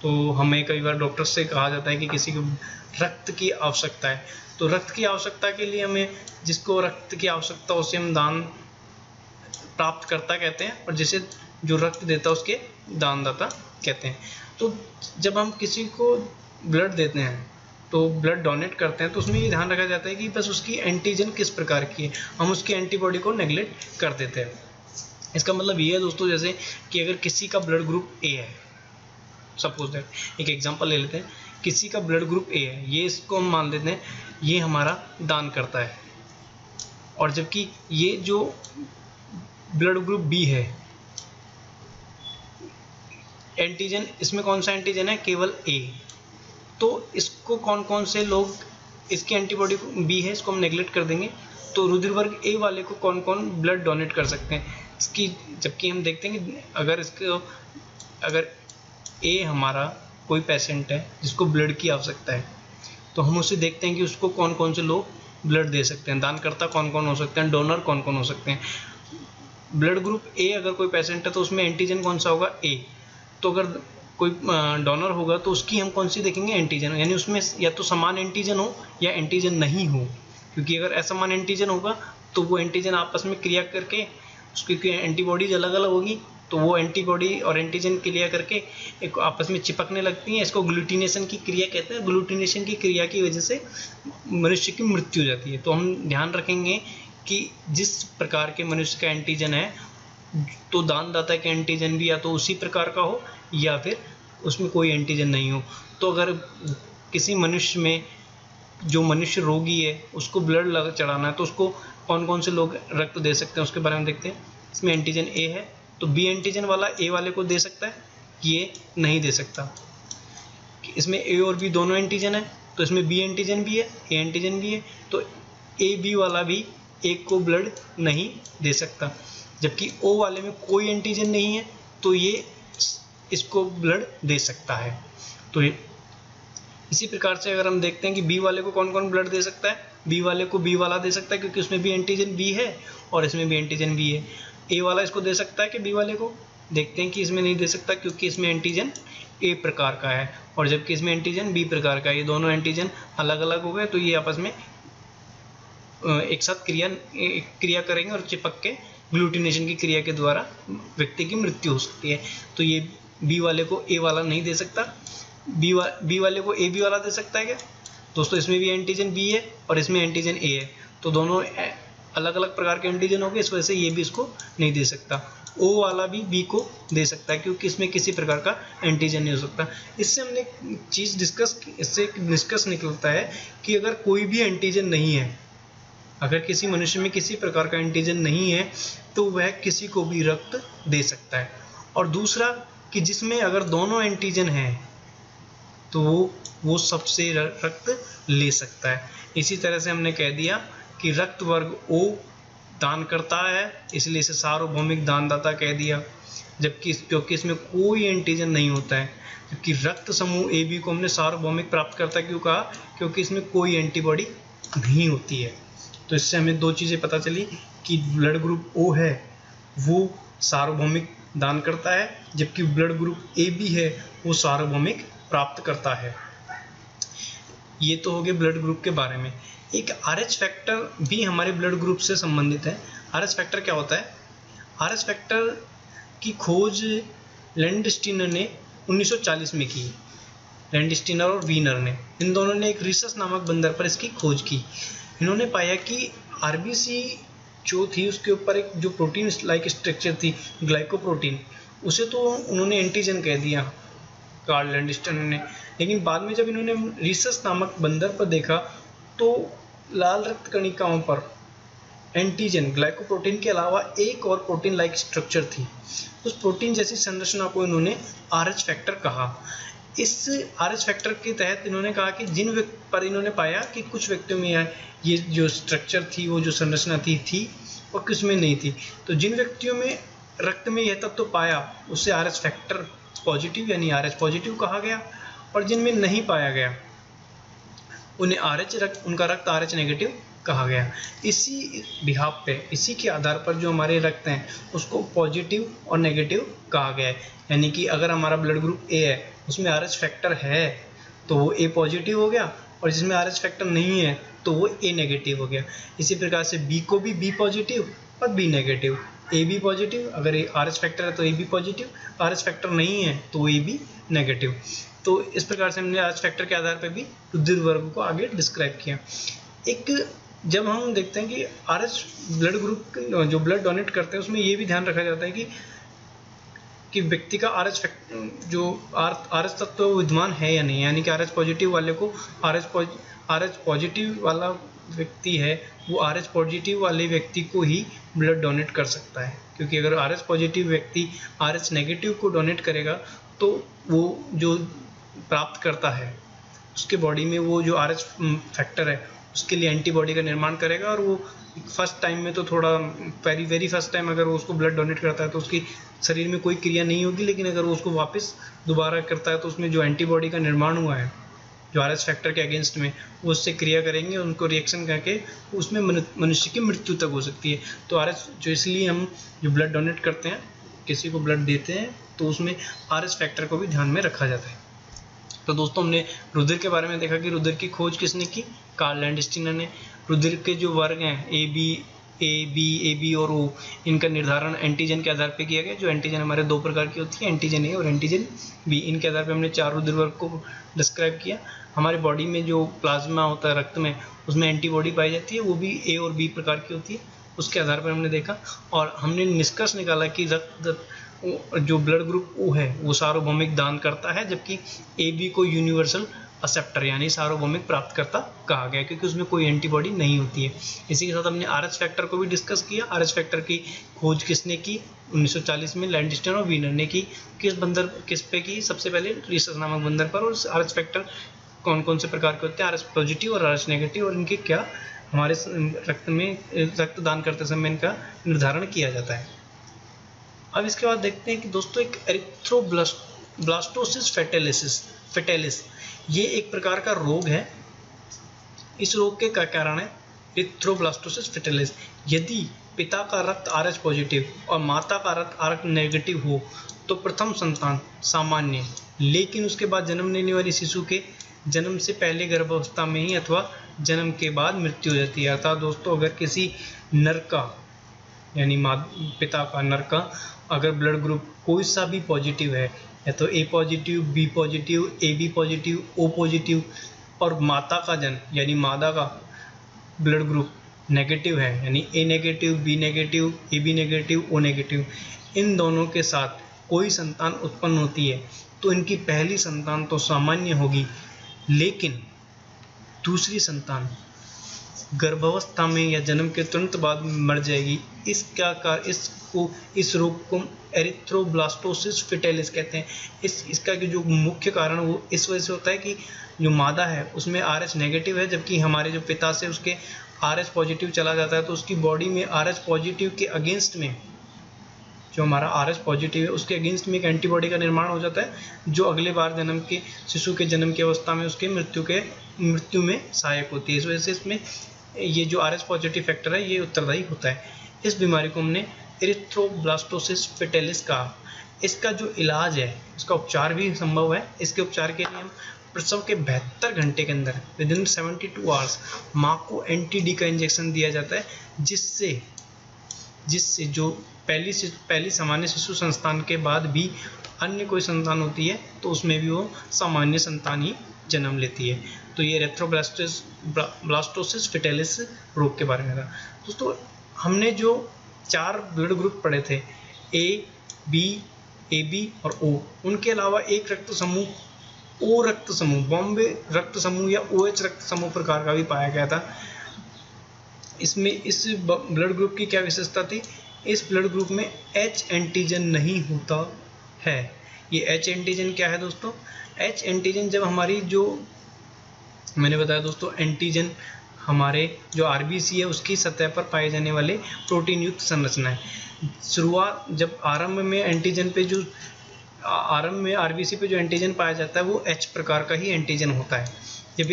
तो हमें कई बार डॉक्टर से कहा जाता है कि किसी को रक्त की आवश्यकता है। तो रक्त की आवश्यकता के लिए हमें, जिसको रक्त की आवश्यकता उसे हम दान प्राप्त करता कहते हैं, और जिसे जो रक्त देता है उसके दानदाता कहते हैं। तो जब हम किसी को ब्लड देते हैं, तो ब्लड डोनेट करते हैं, तो उसमें ये ध्यान रखा जाता है कि बस उसकी एंटीजन किस प्रकार की है, हम उसकी एंटीबॉडी को नेग्लेक्ट कर देते हैं। इसका मतलब ये है दोस्तों, जैसे कि अगर किसी का ब्लड ग्रुप ए है, सपोज दैट, एक एग्जांपल ले लेते हैं, किसी का ब्लड ग्रुप ए है, ये इसको हम मान लेते हैं ये हमारा दान करता है, और जबकि ये जो ब्लड ग्रुप बी है, एंटीजन इसमें कौन सा एंटीजन है? केवल ए। तो इसको कौन कौन से लोग, इसकी एंटीबॉडी बी है, इसको हम नेग्लेक्ट कर देंगे। तो रुधिर वर्ग ए वाले को कौन कौन ब्लड डोनेट कर सकते हैं इसकी, जबकि हम देखते हैं कि अगर ए हमारा कोई पेशेंट है जिसको ब्लड की आवश्यकता है, तो हम उसे देखते हैं कि उसको कौन कौन से लोग ब्लड दे सकते हैं, दानकर्ता कौन कौन हो सकते हैं, डोनर कौन कौन हो सकते हैं। ब्लड ग्रुप ए अगर कोई पेशेंट है तो उसमें एंटीजन कौन सा होगा? ए। तो अगर कोई डोनर होगा तो उसकी हम कौन सी देखेंगे? एंटीजन, यानी उसमें या तो समान एंटीजन हो या एंटीजन नहीं हो, क्योंकि अगर असमान एंटीजन होगा तो वो एंटीजन आपस में क्रिया करके, उसकी एंटीबॉडीज अलग अलग होगी, तो वो एंटीबॉडी और एंटीजन क्रिया करके एक आपस में चिपकने लगती हैं। इसको ग्लूटिनेशन की क्रिया कहते हैं। ग्लूटिनेशन की क्रिया की वजह से मनुष्य की मृत्यु हो जाती है। तो हम ध्यान रखेंगे कि जिस प्रकार के मनुष्य का एंटीजन है, तो दानदाता के एंटीजन भी या तो उसी प्रकार का हो या फिर उसमें कोई एंटीजन नहीं हो। तो अगर किसी मनुष्य में, जो मनुष्य रोगी है, उसको ब्लड चढ़ाना है, तो उसको कौन कौन से लोग रक्त दे सकते हैं उसके बारे में देखते हैं। इसमें एंटीजन ए है, तो बी एंटीजन वाला ए वाले को दे सकता है, ये नहीं दे सकता। इसमें ए और बी दोनों एंटीजन है, तो इसमें बी एंटीजन भी है, ए एंटीजन भी है, तो ए बी वाला भी एक को ब्लड नहीं दे सकता। जबकि ओ वाले में कोई एंटीजन नहीं है, तो ये इसको ब्लड दे सकता है। तो इसी प्रकार से अगर हम देखते हैं कि बी वाले को कौन कौन ब्लड दे सकता है, बी वाले को बी वाला दे सकता है क्योंकि उसमें भी एंटीजन बी है और इसमें भी एंटीजन बी है। ए वाला इसको दे सकता है कि बी वाले को, देखते हैं कि इसमें नहीं दे सकता क्योंकि इसमें एंटीजन ए प्रकार का है और जबकि इसमें एंटीजन बी प्रकार का है। ये दोनों एंटीजन अलग अलग हो गए, तो ये आपस में एक साथ क्रिया करेंगे और चिपक के ग्लूटिनेशन की क्रिया के द्वारा व्यक्ति की मृत्यु हो सकती है। तो ये बी वाले को ए वाला नहीं दे सकता। बी वाले को ए बी वाला दे सकता है क्या? दोस्तों इसमें भी एंटीजन बी है और इसमें एंटीजन ए है, तो दोनों अलग अलग प्रकार के एंटीजन हो गए, इस वजह से ये भी इसको नहीं दे सकता। ओ वाला भी बी को दे सकता है क्योंकि इसमें किसी प्रकार का एंटीजन नहीं हो सकता। इससे हमने चीज़ इससे निष्कर्ष निकलता है कि अगर कोई भी एंटीजन नहीं है, अगर किसी मनुष्य में किसी प्रकार का एंटीजन नहीं है तो वह किसी को भी रक्त दे सकता है। और दूसरा कि जिसमें अगर दोनों एंटीजन हैं तो वो सबसे रक्त ले सकता है। इसी तरह से हमने कह दिया कि रक्त वर्ग ओ दान करता है, इसलिए इसे सार्वभौमिक दानदाता कह दिया, जबकि क्योंकि इसमें कोई एंटीजन नहीं होता है। जबकि रक्त समूह ए बी को हमने सार्वभौमिक प्राप्त करता क्यों कहा, क्योंकि इसमें कोई एंटीबॉडी नहीं होती है। तो इससे हमें दो चीज़ें पता चली कि ब्लड ग्रुप ओ है वो सार्वभौमिक दान करता है, जबकि ब्लड ग्रुप ए बी है वो सार्वभौमिक प्राप्त करता है। ये तो हो गए ब्लड ग्रुप के बारे में। एक RH फैक्टर भी हमारे ब्लड ग्रुप से संबंधित है। RH फैक्टर क्या होता है? RH फैक्टर की खोज लैंडस्टीनर ने 1940 में की। लैंडस्टीनर और वीनर ने, इन दोनों ने एक रिसस नामक बंदर पर इसकी खोज की। इन्होंने पाया कि RBC जो थी उसके ऊपर एक जो प्रोटीन लाइक स्ट्रक्चर थी, ग्लाइकोप्रोटीन, उसे तो उन्होंने एंटीजन कह दिया कार्ल लैंडस्टीनर ने, लेकिन बाद में जब इन्होंने रिसस नामक बंदर पर देखा तो लाल रक्त कणिकाओं पर एंटीजन ग्लाइकोप्रोटीन के अलावा एक और प्रोटीन लाइक स्ट्रक्चर थी। उस प्रोटीन जैसी संरचना को इन्होंने RH फैक्टर कहा। इस RH फैक्टर के तहत इन्होंने कहा कि जिन व्यक्ति पर इन्होंने पाया कि कुछ व्यक्तियों में ये जो स्ट्रक्चर थी, वो जो संरचना थी और किस में नहीं थी। तो जिन व्यक्तियों में रक्त में यह तत्व पाया उसे RH फैक्टर पॉजिटिव यानी RH पॉजिटिव कहा गया, और जिनमें नहीं पाया गया उन्हें उनका रक्त RH नेगेटिव कहा गया। इसी बिहाफ पे, इसी के आधार पर जो हमारे रक्त हैं उसको पॉजिटिव और नेगेटिव कहा गया है। यानी कि अगर हमारा ब्लड ग्रुप ए है उसमें RH फैक्टर है तो वो ए पॉजिटिव हो गया, और जिसमें RH फैक्टर नहीं है तो वो ए नेगेटिव हो गया। इसी प्रकार से बी को भी बी पॉजिटिव और B negative, A B positive, अगर RH फैक्टर है तो A B positive, RH factor नहीं है तो ए बी नेगेटिव। तो इस प्रकार से हमने RH फैक्टर के आधार पर भी रुधिर वर्ग को आगे डिस्क्राइब किया। एक जब हम देखते हैं कि RH ब्लड ग्रुप जो ब्लड डोनेट करते हैं उसमें ये भी ध्यान रखा जाता है कि व्यक्ति का RH तत्व विद्यमान है या नहीं, यानी कि RH पॉजिटिव वाले को RH पॉजिटिव वाला व्यक्ति है वो RH पॉजिटिव वाले व्यक्ति को ही ब्लड डोनेट कर सकता है, क्योंकि अगर RH पॉजिटिव व्यक्ति RH नेगेटिव को डोनेट करेगा तो वो जो प्राप्त करता है उसके बॉडी में वो जो RH फैक्टर है उसके लिए एंटीबॉडी का निर्माण करेगा, और वो फर्स्ट टाइम में तो थोड़ा वेरी फर्स्ट टाइम अगर वो उसको ब्लड डोनेट करता है तो उसकी शरीर में कोई क्रिया नहीं होगी, लेकिन अगर वो उसको वापस दोबारा करता है तो उसमें जो एंटीबॉडी का निर्माण हुआ है जो RH फैक्टर के अगेंस्ट में, वो उससे क्रिया करेंगे, उनको रिएक्शन करके उसमें मनुष्य की मृत्यु तक हो सकती है। तो RH जो, इसलिए हम जो ब्लड डोनेट करते हैं, किसी को ब्लड देते हैं, तो उसमें RH फैक्टर को भी ध्यान में रखा जाता है। तो दोस्तों हमने रुधिर के बारे में देखा कि रुधिर की खोज किसने की? कार्ल लैंडस्टीनर ने। रुधिर के जो वर्ग हैं ए बी और ओ, इनका निर्धारण एंटीजन के आधार पर किया गया। जो एंटीजन हमारे दो प्रकार की होती है, एंटीजन ए और एंटीजन बी। इनके आधार पर हमने 4 रुधिर वर्ग को डिस्क्राइब किया। हमारी बॉडी में जो प्लाज्मा होता है रक्त में, उसमें एंटीबॉडी पाई जाती है, वो भी ए और बी प्रकार की होती है। उसके आधार पर हमने देखा और हमने निष्कर्ष निकाला कि रक्त जो ब्लड ग्रुप ओ है वो सार्वभौमिक दान करता है, जबकि ए बी को यूनिवर्सल एक्सेप्टर यानी सार्वभौमिक प्राप्तकर्ता कहा गया, क्योंकि उसमें कोई एंटीबॉडी नहीं होती है। इसी के साथ हमने RH फैक्टर को भी डिस्कस किया। RH फैक्टर की खोज किसने की? 1940 में लैंडस्टीनर और वीनर ने की। किस पे की? सबसे पहले रिसस नामक बंदर पर। और RH फैक्टर कौन कौन से प्रकार के होते हैं? RH पॉजिटिव और RH नेगेटिव, और इनके क्या हमारे रक्त में रक्तदान करते समय इनका निर्धारण किया जाता है। अब इसके बाद देखते हैं कि दोस्तों एक एरिथ्रोब्लास्टोसिस फेटालिस, ये एक प्रकार का रोग है। इस रोग के क्या कारण है? Erythroblastosis fetalis. यदि पिता का रक्त RH पॉजिटिव और माता का रक्त RH नेगेटिव हो तो प्रथम संतान सामान्य, लेकिन उसके बाद जन्म लेने वाली शिशु के जन्म से पहले गर्भावस्था में ही अथवा जन्म के बाद मृत्यु हो जाती है। अर्थात दोस्तों अगर किसी नर का यानी पिता का नर का अगर ब्लड ग्रुप कोई सा भी पॉजिटिव है, या तो A positive, B positive, A B positive, O positive, और माता का जन यानी मादा का ब्लड ग्रुप नेगेटिव है, यानी A negative, B negative, A B negative, O negative, इन दोनों के साथ कोई संतान उत्पन्न होती है तो इनकी पहली संतान तो सामान्य होगी, लेकिन दूसरी संतान गर्भावस्था में या जन्म के तुरंत बाद मर जाएगी। इस रोग को एरिथ्रोब्लास्टोसिस फिटेलिस कहते हैं। इसका जो मुख्य कारण वो इस वजह से होता है कि जो मादा है उसमें RH नेगेटिव है, जबकि हमारे जो पिता से उसके RH पॉजिटिव चला जाता है, तो उसकी बॉडी में RH पॉजिटिव के अगेंस्ट में, जो हमारा RH पॉजिटिव है उसके अगेंस्ट में एक एंटीबॉडी का निर्माण हो जाता है, जो अगले बार जन्म के शिशु के जन्म की अवस्था में उसके मृत्यु में सहायक होती है। इस वजह से इसमें ये जो RH पॉजिटिव फैक्टर है ये उत्तरदायी होता है। इस बीमारी को हमने एरिथ्रोब्लास्टोसिस फिटेलिस कहा। इसका जो इलाज है, इसका उपचार भी संभव है। इसके उपचार के लिए हम प्रसव के 72 घंटे के अंदर विदिन 72 आवर्स माँ को एंटी-डी का इंजेक्शन दिया जाता है, जिससे जो पहली सामान्य शिशु संतान के बाद भी अन्य कोई संतान होती है तो उसमें भी वो सामान्य संतान ही जन्म लेती है। तो ये एरिथ्रोब्लास्टोसिस फिटेलिस रोग के बारे में था। दोस्तों हमने जो 4 ब्लड ग्रुप पढ़े थे, ए, बी, AB और O, उनके अलावा एक रक्त समूह O रक्त समूह, बॉम्बे रक्त समूह या OH रक्त समूह प्रकार का भी पाया गया था। इसमें इस ब्लड ग्रुप की क्या विशेषता थी? इस ब्लड ग्रुप में H एंटीजन नहीं होता है। ये H एंटीजन क्या है दोस्तों? H एंटीजन जब हमारी जो मैंने बताया दोस्तों, एंटीजन हमारे जो RBC है उसकी सतह पर पाए जाने वाले प्रोटीन युक्त संरचना है। शुरुआत जब आरंभ में RBC पे जो एंटीजन पाया जाता है वो H प्रकार का ही एंटीजन होता है। जब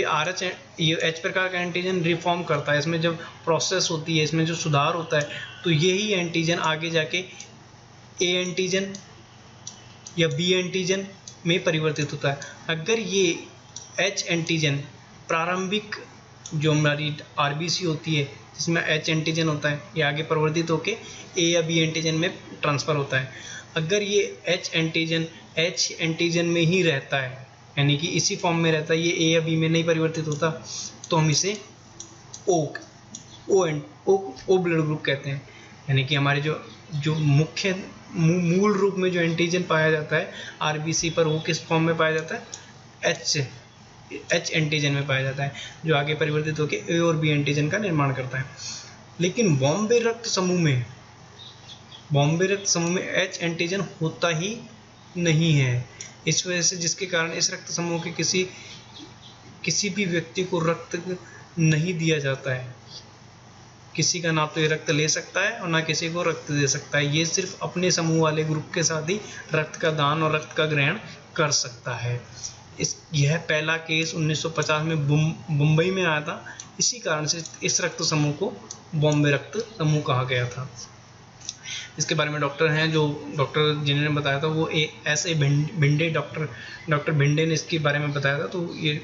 ये H प्रकार का एंटीजन रिफॉर्म करता है, इसमें जब प्रोसेस होती है, इसमें जो सुधार होता है, तो यही एंटीजन आगे जाके A एंटीजन या B एंटीजन में परिवर्तित होता है। अगर ये H एंटीजन प्रारंभिक जो हमारी RBC होती है जिसमें H एंटीजन होता है, ये आगे परिवर्तित होके A या B एंटीजन में ट्रांसफ़र होता है। अगर ये H एंटीजन में ही रहता है, यानी कि इसी फॉर्म में रहता है, ये A या B में नहीं परिवर्तित होता, तो हम इसे O ब्लड ग्रुप कहते हैं। यानी कि हमारे जो मुख्य मूल रूप में जो एंटीजन पाया जाता है RBC पर, वो किस फॉर्म में पाया जाता है? H एंटीजन में पाया जाता है, जो आगे परिवर्तित होकर A और B एंटीजन का निर्माण करता है। लेकिन बॉम्बे रक्त समूह में H एंटीजन होता ही नहीं है। इस वजह से, जिसके कारण इस रक्त समूह के किसी भी व्यक्ति को रक्त नहीं दिया जाता है। किसी का ना तो ये रक्त ले सकता है और ना किसी को रक्त दे सकता है। ये सिर्फ अपने समूह वाले ग्रुप के साथ ही रक्त का दान और रक्त का ग्रहण कर सकता है। यह पहला केस 1950 में मुंबई में आया था। इसी कारण से इस रक्त समूह को बॉम्बे रक्त समूह कहा गया था। इसके बारे में डॉक्टर हैं, जो डॉक्टर जिन्होंने बताया था वो S.A. भिंडे, डॉक्टर भिंडे ने इसके बारे में बताया था। तो ये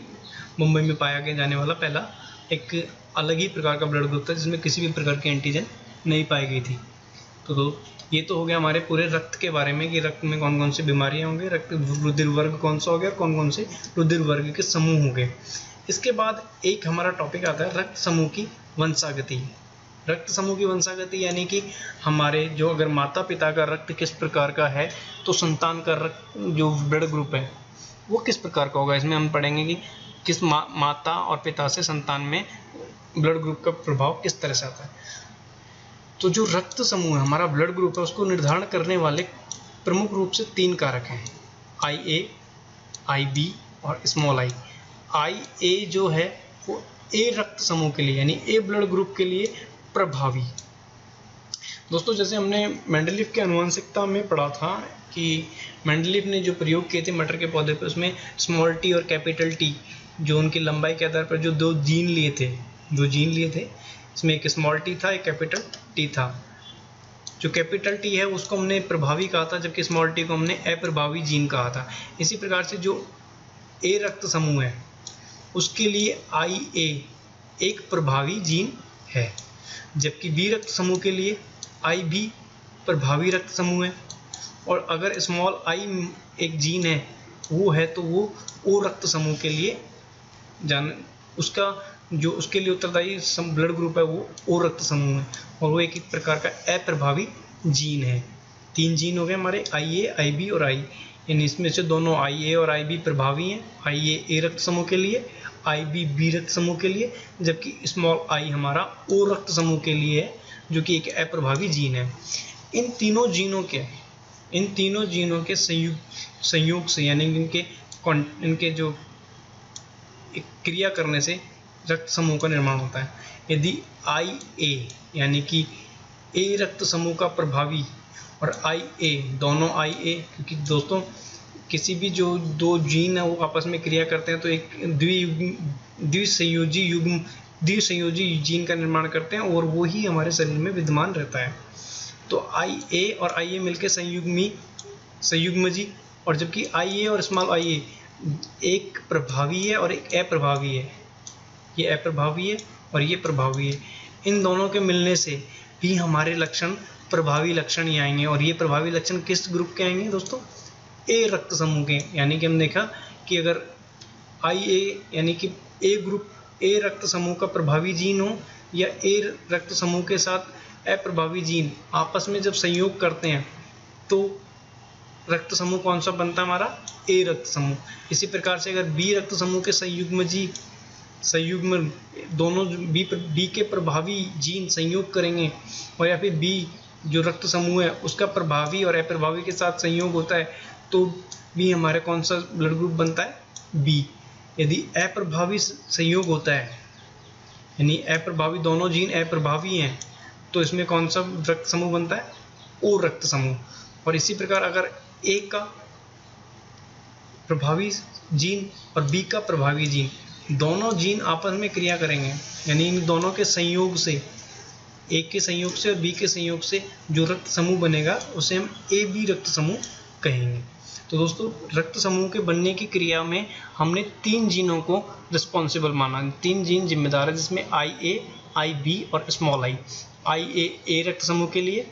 मुंबई में पाया गया जाने वाला पहला एक अलग ही प्रकार का ब्लड ग्रुप था जिसमें किसी भी प्रकार की एंटीजन नहीं पाई गई थी। तो ये तो हो गया हमारे पूरे रक्त के बारे में कि रक्त में कौन कौन सी बीमारियां होंगी, रक्त रुधिर वर्ग कौन सा हो गया और कौन कौन से रुधिर वर्ग के समूह हो गए। इसके बाद एक हमारा टॉपिक आता है रक्त समूह की वंशागति। रक्त समूह की वंशागति यानी कि हमारे जो अगर माता पिता का रक्त किस प्रकार का है तो संतान का रक्त जो ब्लड ग्रुप है वो किस प्रकार का होगा। इसमें हम पढ़ेंगे कि किस माता और पिता से संतान में ब्लड ग्रुप का प्रभाव किस तरह से आता है। तो जो रक्त समूह है, हमारा ब्लड ग्रुप है, उसको निर्धारण करने वाले प्रमुख रूप से 3 कारक हैं, IA, IB और स्मॉल i। IA जो है वो A रक्त समूह के लिए यानी A ब्लड ग्रुप के लिए प्रभावी। दोस्तों जैसे हमने मेंडलीव के आनुवंशिकता में पढ़ा था कि मेंडलीव ने जो प्रयोग किए थे मटर के पौधे पे, उसमें स्मॉल t और कैपिटल T जो उनकी लंबाई के आधार पर जो दो जीन लिए थे, इसमें एक स्मॉल t था, एक कैपिटल T था। जो कैपिटल T है उसको हमने प्रभावी कहा था, जबकि स्मॉल t को हमने अप्रभावी जीन कहा था। इसी प्रकार से जो A रक्त समूह है उसके लिए IA एक प्रभावी जीन है, जबकि B रक्त समूह के लिए IB प्रभावी रक्त समूह है। और अगर स्मॉल i एक जीन है वो है तो वो O रक्त समूह के लिए जान उसका जो उसके लिए उत्तरदायी ब्लड ग्रुप है वो ओ रक्त समूह है, और वो एक प्रकार का अप्रभावी जीन है। 3 जीन हो गए हमारे, IA, IB और I। इन इसमें से दोनों IA और IB प्रभावी हैं। IA A रक्त समूह के लिए, IB B रक्त समूह के लिए, जबकि स्मॉल i हमारा O रक्त समूह के लिए है, जो कि एक अप्रभावी जीन है। इन तीनों जीनों के संयोग से, यानी इनके जो क्रिया करने से रक्त समूह का निर्माण होता है। यदि IA यानी कि A रक्त समूह का प्रभावी और IA, दोनों IA, क्योंकि दोस्तों किसी भी जो दो जीन है वो आपस में क्रिया करते हैं तो एक द्विसंयोजी जीन का निर्माण करते हैं, और वो ही हमारे शरीर में विद्यमान रहता है। तो IA और IA मिलकर संयुग्मजी, और जबकि IA और स्मॉल IA एक प्रभावी है और एक अप्रभावी है। ये अप्रभावी है और ये प्रभावी है। इन दोनों के मिलने से भी हमारे लक्षण प्रभावी लक्षण ही आएंगे, और ये प्रभावी लक्षण किस ग्रुप के आएंगे दोस्तों? A रक्त समूह के। यानी कि हम देखा कि अगर IA यानी कि A ग्रुप, A रक्त समूह का प्रभावी जीन हो या A रक्त समूह के साथ अप्रभावी जीन आपस में जब संयोग करते हैं तो रक्त समूह कौन सा बनता है? हमारा A रक्त समूह। इसी प्रकार से अगर B रक्त समूह के संयुग्म दोनों B के प्रभावी जीन संयोग करेंगे, और या फिर B जो रक्त समूह है उसका प्रभावी और अप्रभावी के साथ संयोग होता है, तो भी हमारे कौन सा ब्लड ग्रुप बनता है? B। यदि अप्रभावी संयोग होता है, यानी अप्रभावी दोनों जीन अप्रभावी हैं, तो इसमें कौन सा रक्त समूह बनता है? O रक्त समूह। और इसी प्रकार अगर A का प्रभावी जीन और B का प्रभावी जीन, दोनों जीन आपस में क्रिया करेंगे, यानी इन दोनों के संयोग से, A के संयोग से और B के संयोग से जो रक्त समूह बनेगा उसे हम AB रक्त समूह कहेंगे। तो दोस्तों रक्त समूह के बनने की क्रिया में हमने 3 जीनों को रिस्पॉन्सिबल माना, 3 जीन जिम्मेदार है, जिसमें IA, IB और स्मॉल i। IA A रक्त समूह के लिए,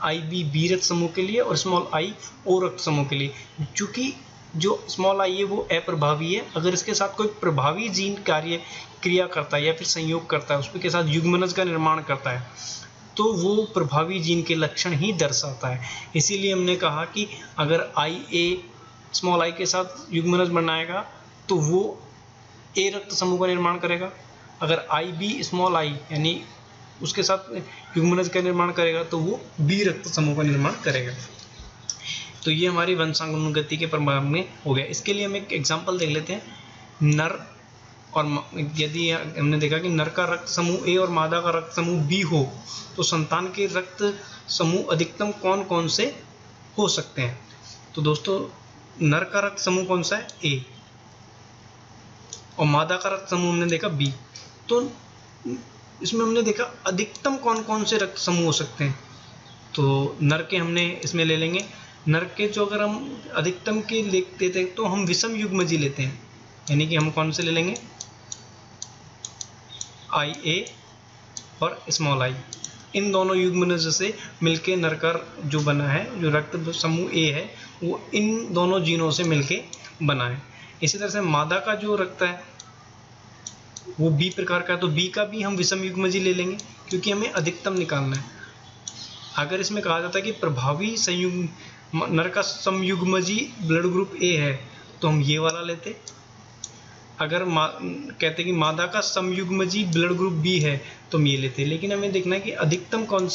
IB B रक्त समूह के लिए और स्मॉल i O रक्त समूह के लिए। चूँकि जो स्मॉल i है वो अप्रभावी है, अगर इसके साथ कोई प्रभावी जीन क्रिया करता है या फिर संयोग करता है, उसके साथ युग्मनज का निर्माण करता है, तो वो प्रभावी जीन के लक्षण ही दर्शाता है। इसीलिए हमने कहा कि अगर IA स्मॉल i के साथ युग्मनज बनाएगा तो वो A रक्त समूह का निर्माण करेगा। अगर IB स्मॉल i यानी उसके साथ युग्मनज का निर्माण करेगा तो वो B रक्त समूह का निर्माण करेगा। तो ये हमारी वंशानुगति के प्रभाव में हो गया। इसके लिए हम एक एग्जांपल देख लेते हैं। नर और यदि हमने देखा कि नर का रक्त समूह A और मादा का रक्त समूह B हो, तो संतान के रक्त समूह अधिकतम कौन कौन से हो सकते हैं? तो दोस्तों नर का रक्त समूह कौन सा है? A, और मादा का रक्त समूह हमने देखा B। तो इसमें हमने देखा अधिकतम कौन कौन से रक्त समूह हो सकते हैं। तो नर के हमने इसमें ले लेंगे, नर के जो अगर हम अधिकतम के लेते थे तो हम विषम युग्मजी लेते हैं, यानी कि हम कौन से ले लेंगे? IA और स्मॉल i। इन दोनों युग्मनज से मिलके नर का जो बना है, जो रक्त समूह A है, वो इन दोनों जीनों से मिलके बना है। इसी तरह से मादा का जो रक्त है वो B प्रकार का है, तो B का भी हम विषम युग्मजी ले लेंगे, क्योंकि हमें अधिकतम निकालना है। अगर इसमें कहा जाता है कि प्रभावी नर का समयुग्मजी ब्लड ग्रुप A है, तो हम ये वाला लेते। अगर कहते कि मादा का समयुग्मजी ब्लड ग्रुप B है, तो हम ये लेते। लेकिन हमें देखना है कि अधिकतम कौन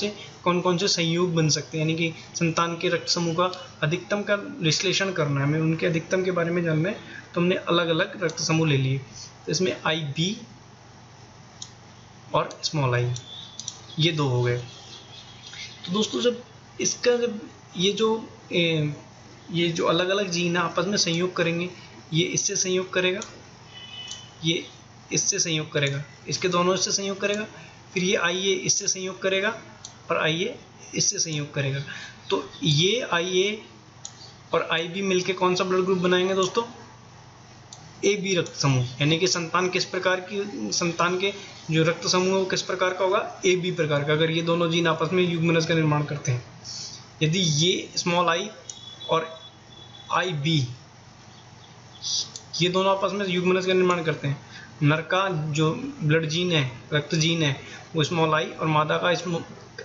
कौन से संयोग बन सकते हैं, यानी कि संतान के रक्त समूह का अधिकतम का विश्लेषण करना है, हमें उनके अधिकतम के बारे में जानना है। तो हमने अलग अलग रक्त समूह ले लिए। तो इसमें IB और स्मॉल i ये दो हो गए। तो दोस्तों जब ये जो अलग अलग जीन आपस में संयोग करेंगे, ये इससे संयोग करेगा, ये इससे संयोग करेगा, इसके दोनों इससे संयोग करेगा, फिर ये IA इससे संयोग करेगा और IA इससे संयोग करेगा। तो ये IA और IB मिलके कौन सा ब्लड ग्रुप बनाएंगे दोस्तों? AB रक्त समूह। यानी कि संतान के जो रक्त समूह है वो किस प्रकार का होगा? AB प्रकार का, अगर ये दोनों जीन आपस में युग्मनज का निर्माण करते हैं। यदि ये स्मॉल i और IB ये दोनों आपस में युग्मनज का निर्माण करते हैं। नर का जो ब्लड जीन है, रक्त जीन है, वो स्मॉल आई और मादा का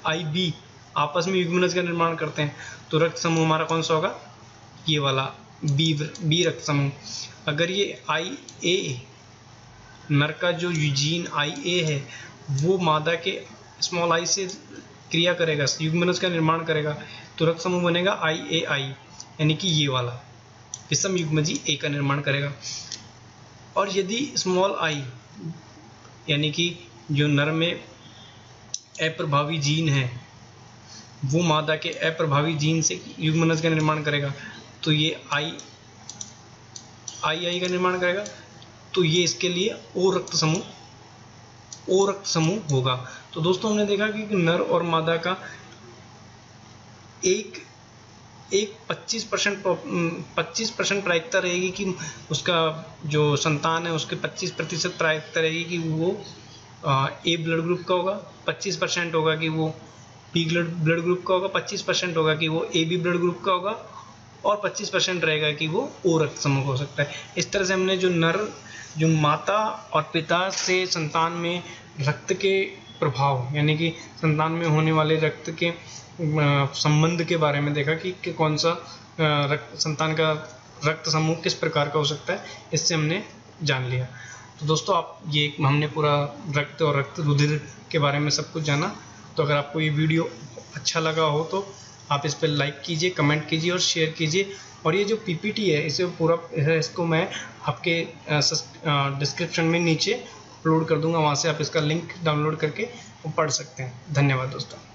आई बी आपस में युग्मनज का निर्माण करते हैं। तो रक्त समूह हमारा कौन सा होगा? ये वाला बी रक्त समूह। अगर ये आई ए, नर का जो जीन आई ए है वो मादा के स्मॉल आई से क्रिया करेगा, युग्मनज का निर्माण करेगा, तो रक्त समूह बनेगा आई ए आई, यानी कि ये वाला विषम युग्मजी ए का निर्माण करेगा। और यदि स्मॉल आई यानी कि जो नर में अप्रभावी जीन है वो मादा के अप्रभावी जीन से युग्मनज का निर्माण करेगा, तो ये आई का निर्माण करेगा, तो ये इसके लिए ओ रक्त समूह होगा। तो दोस्तों हमने देखा कि नर और मादा का एक 25% प्रायिकता रहेगी कि उसका जो संतान है उसके 25% प्रायिकता रहेगी कि वो ए ब्लड ग्रुप का होगा, 25% होगा कि वो बी ब्लड ग्रुप का होगा, 25% होगा कि वो ए बी ब्लड ग्रुप का होगा और 25% रहेगा कि वो ओ रक्त समूह हो सकता है। इस तरह से हमने जो माता और पिता से संतान में रक्त के प्रभाव यानी कि संतान में होने वाले रक्त के संबंध के बारे में देखा कि कौन सा संतान का रक्त समूह किस प्रकार का हो सकता है, इससे हमने जान लिया। तो दोस्तों हमने पूरा रक्त और रक्त रुधिर के बारे में सब कुछ जाना। तो अगर आपको ये वीडियो अच्छा लगा हो तो आप इस पर लाइक कीजिए, कमेंट कीजिए और शेयर कीजिए। और ये जो पीपीटी है इसको मैं आपके डिस्क्रिप्शन में नीचे अपलोड कर दूंगा, वहाँ से आप इसका लिंक डाउनलोड करके पढ़ सकते हैं। धन्यवाद दोस्तों।